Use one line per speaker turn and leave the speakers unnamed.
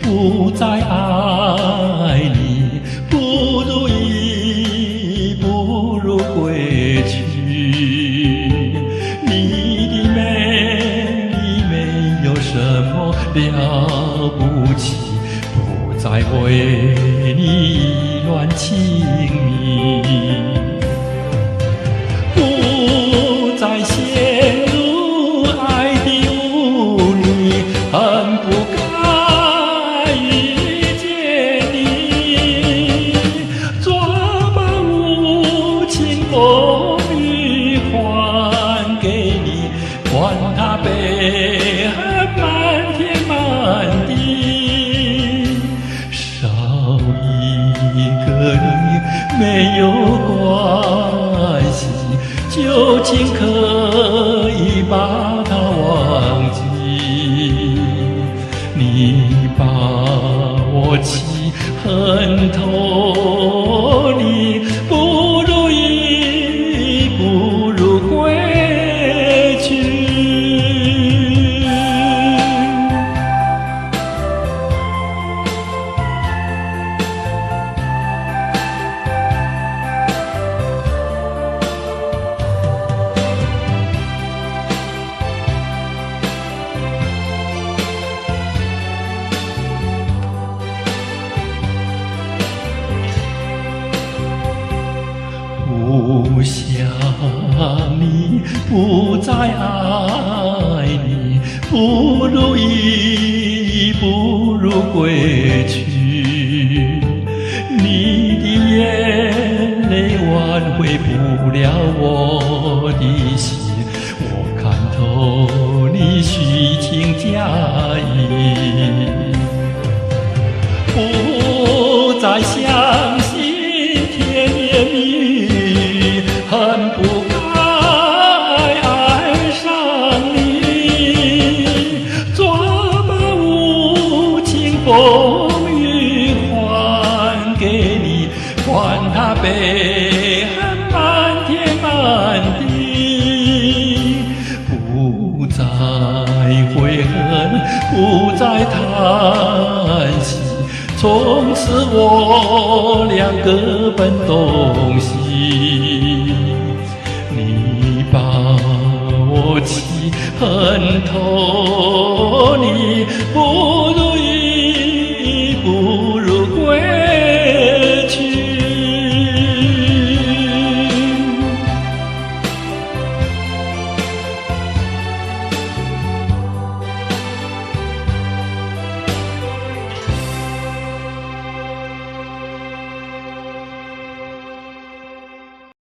不再爱你，不如意，不如归去。你的美丽没有什么了不起，不再为你意乱情迷，不再陷入爱的污泥，恨不该遇见你。抓把无情风雨还给你，管他悲恨漫天满地。少一个你没有关系，旧情可以把它忘记。你把我气恨透，你不如意，不如归去。不想你，不再爱你，不如意，不如归去。你的眼泪挽回不了我的心，我看透你虚情假意，不再相信甜言蜜语，恨不该爱上你。抓把无情风雨还给你，管他悲恨漫天满地。不再悔恨，不再叹息，从此我俩各奔东西。你把我气恨透，你不